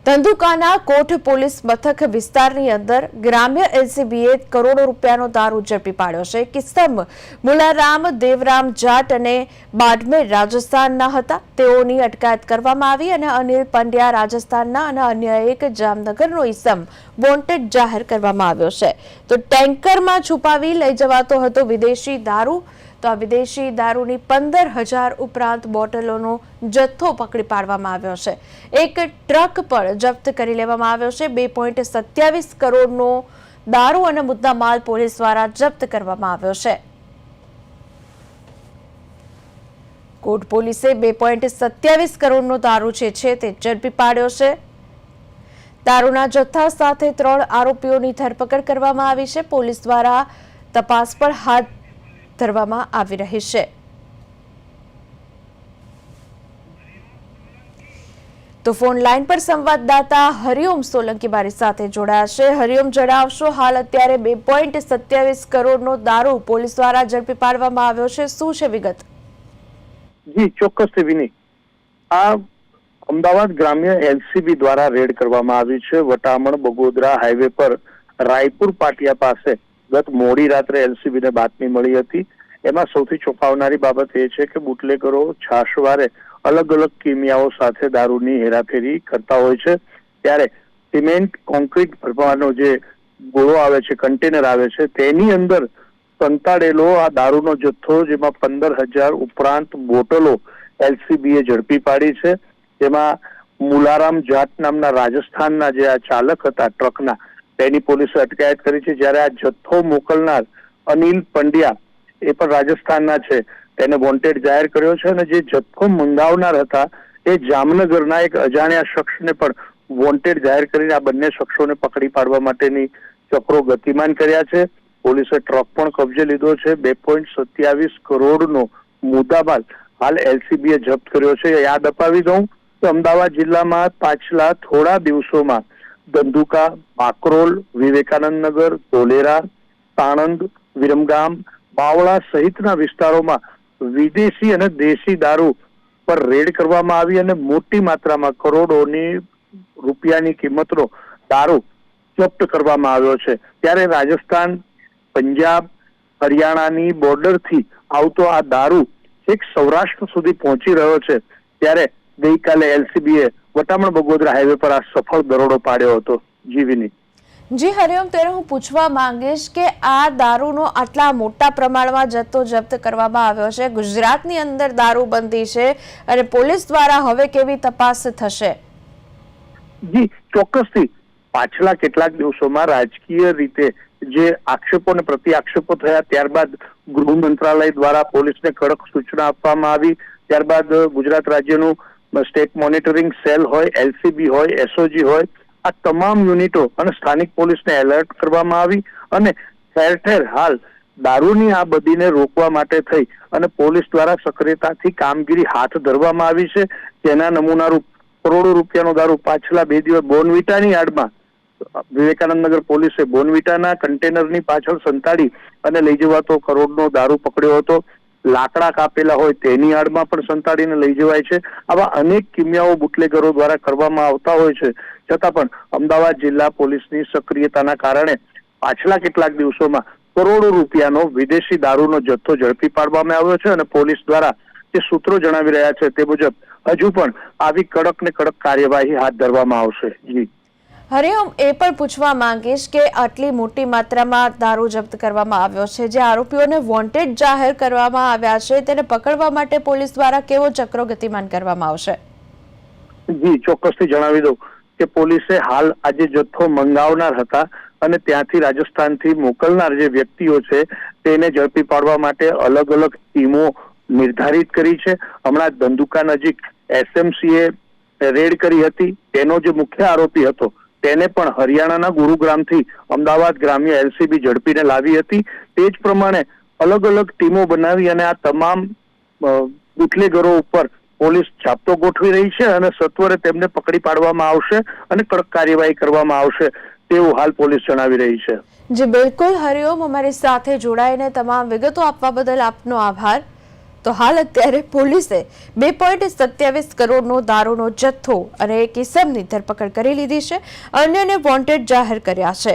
ધંધુકાના કોઠ police મથક વિસ્તારની અંદર ગ્રામ્ય એલસીબીએ કરોડો રૂપિયાનો દારૂ ઝડપી પાડ્યો છે। કિસ્સમ મુલારામ દેવરામ જાટ અને બાડમેર રાજસ્થાનના હતા। તેઓની અટકાયત કરવામાં આવી અને અનિલ પંડ્યા રાજસ્થાનના અને અન્ય એક જામનગરનો ઇસમ વોન્ટેડ જાહેર કરવામાં આવ્યો છે। તો ટેન્કરમાં છુપાવી લઈ જવાતો હતો વિદેશી દારૂ। તો આ વિદેશી દારૂની 15,000 ઉપરાંત બોટલોનો જથ્થો પકડી પાડવામાં આવ્યો છે। એક ટ્રક પણ જપ્ત કરી લેવામાં આવ્યો છે। 2.27 કરોડનો દારૂ અને મુદ્દા માલ પોલીસ દ્વારા જપ્ત કરવામાં આવ્યો છે। કોટ પોલીસે 2.27 કરોડનો દારૂ છે તે ઝડપી પાડ્યો છે। દારૂના જથ્થા સાથે 3 આરોપીઓની ધરપકડ કરવામાં આવી છે। પોલીસ દ્વારા તપાસ પણ હાથ ધરવામાં આવી રહી છે। તો ફોન લાઈન પર સંવાદદાતા હરિઓમ સોલંકી મારી સાથે જોડાયા છે। હરિઓમ, જણાવશો હાલ અત્યારે 2.27 કરોડનો દારૂ પોલીસ દ્વારા ઝડપી પાડવામાં આવ્યો છે, શું છે વિગત? જી ચોક્કસ વિની, આ અમદાવાદ ગ્રામ્ય એલસીબી દ્વારા રેડ કરવામાં આવી છે। વટામણ બગોદરા હાઈવે પર રાયપુર પાટિયા પાસે ગત મોડી રાત્રે એલસીબીને બાતમી મળી હતી। એમાં સૌથી ચોંકાવનારી બાબત એ છે કે બુટલેગરો છાશવારે અલગ અલગ કિમિયાઓ સાથે દારૂની હેરાફેરી કરતા હોય છે। ત્યારે સિમેન્ટ કોન્ક્રીટ ભરવાનો જે ગોળો આવે છે, કન્ટેનર આવે છે, તેની અંદર સંતાડેલો આ દારૂનો જથ્થો, જેમાં 15,000 ઉપરાંત બોટલો એલસીબીએ ઝડપી પાડી છે। જેમાં મુલારામ જાટ નામના રાજસ્થાનના જે આ ચાલક હતા ટ્રકના, તેની પોલીસે અટકાયત કરી છે। જ્યારે આ જથ્થો મોકલનાર અનિલ પંડ્યા, એ પણ રાજસ્થાનના છે, તેને વોન્ટેડ જાહેર કર્યો છે। અને જે જથ્થો મંગાવનાર હતા એ જામનગરના એક અજાણ્યા શખ્સને પણ વોન્ટેડ જાહેર કરીને આ બંને શખ્સોને પકડી પાડવા માટેની ચક્રો ગતિમાન કર્યા છે। પોલીસે ટ્રક પણ કબજે લીધો છે। 2.27 કરોડનો મુદ્દામાલ હાલ એલસીબીએ જપ્ત કર્યો છે। યાદ અપાવી દઉં તો અમદાવાદ જિલ્લામાં પાછલા થોડા દિવસોમાં ધંધુકા, બાકરોલ, વિવેકાનંદ નગર, ધોલેરા, સાણંદ, વિરમગામ, બાવળા સહિતના વિસ્તારોમાં વિદેશી અને દેશી દારૂ પર રેડ કરવામાં આવી અને મોટી માત્રામાં કરોડોની રૂપિયાની કિંમતનો દારૂ જપ્ત કરવામાં આવ્યો છે। ત્યારે રાજસ્થાન, પંજાબ, હરિયાણાની બોર્ડરથી આવતો આ દારૂ એક સૌરાષ્ટ્ર સુધી પહોંચી રહ્યો છે। ત્યારે ગઈકાલે એલસીબીએ વટામણ બગોદરા હાઈવે પર આ સફળ દરોડો પાડ્યો હતો। જીવીની જી હરિઓમ, તેને હું પૂછવા માંગીશ કે આ દારૂનો આટલા મોટા પ્રમાણમાં જથ્થો જપ્ત કરવામાં આવ્યો છે, ગુજરાતની અંદર દારૂબંધી છે અને પોલીસ દ્વારા હવે કેવી તપાસ થશે? જી ચોક્કસથી, પાછલા કેટલાક દિવસોમાં રાજકીય રીતે જે આક્ષેપો અને પ્રતિ આક્ષેપો થયા, ત્યારબાદ ગૃહ મંત્રાલય દ્વારા પોલીસને કડક સૂચના આપવામાં આવી। ત્યારબાદ ગુજરાત રાજ્યનું સ્ટેટ મોનિટરિંગ સેલ હોય, એલસીબી હોય, એસઓજી હોય, આ તમામ યુનિટો અને સ્થાનિક પોલીસને એલર્ટ કરવામાં આવી અને ઠેર ઠેર હાલ દારૂની આ બદીને રોકવા માટે થઈ અને પોલીસ દ્વારા સક્રિયતાથી કામગીરી હાથ ધરવામાં આવી છે। જેના નમૂનારૂપ કરોડો રૂપિયાનો દારૂ પાછલા 2 દિવસ બોનવિટાની આડમાં વિવેકાનંદ નગર પોલીસે બોનવિટાના કન્ટેનરની પાછળ સંતાડી અને લઈ જવાતો કરોડનો દારૂ પકડ્યો હતો। લાકડા કાપેલા હોય તેની આડમાં પણ સંતાડીને લઈ જવાય છે। આવા અનેક કિમિયાઓ બુટલેગરો દ્વારા કરવામાં આવતા હોય છે, છતાં પણ અમદાવાદ જિલ્લા પોલીસની સક્રિયતાના કારણે પાછલા કેટલાક દિવસોમાં કરોડો રૂપિયાનો વિદેશી દારૂનો જથ્થો ઝડપી પાડવામાં આવ્યો છે અને પોલીસ દ્વારા જે સૂત્રો જણાવી રહ્યા છે તે મુજબ હજુ પણ આવી કડક ને કડક કાર્યવાહી હાથ ધરવામાં આવશે। જી હરિઓમ, એ પણ પૂછવા માંગીશ કે આટલી મોટી માત્રામાં દારૂ જપ્ત કરવામાં આવ્યો છે, જે આરોપીઓને વોન્ટેડ જાહેર કરવામાં આવ્યા છે, તેને પકડવા માટે પોલીસ દ્વારા કેવો ચક્રો ગતિમાન કરવામાં આવશે? જી ચોક્કસથી જણાવી દઉં કે પોલીસે હાલ આજે જથ્થો મંગાવનાર હતા અને ત્યાંથી રાજસ્થાનથી મોકલનાર જે વ્યક્તિઓ છે તેને ઝડપી પાડવા માટે અલગ અલગ ટીમો નિર્ધારિત કરી છે। હમણાં ધંધુકા નજીક એસએમસીએ રેડ કરી હતી। તેનો જે મુખ્ય આરોપી હતો તેને પણ હરિયાણાના ગુરુગ્રામથી અમદાવાદ ગ્રામ્ય એલસીબી ઝડપીને લાવી હતી। તે જ પ્રમાણે અલગ અલગ ટીમો બનાવી અને આ તમામ બુટલેગરો ઉપર પોલીસ છાપતો ગોઠવી રહી છે અને સત્વરે તેમને પકડી પાડવામાં આવશે અને કડક કાર્યવાહી કરવામાં આવશે તેવું હાલ પોલીસ જણાવી રહી છે। જી બિલકુલ હરિઓમ, અમારી સાથે જોડાઈને તમામ વિગતો આપવા બદલ આપનો આભાર। તો હાલ અત્યારે પોલીસે 2.27 કરોડનો દારૂનો જથ્થો અને એક ઇસમની ધરપકડ કરી લીધી છે. અન્યને વોન્ટેડ જાહેર કર્યા છે.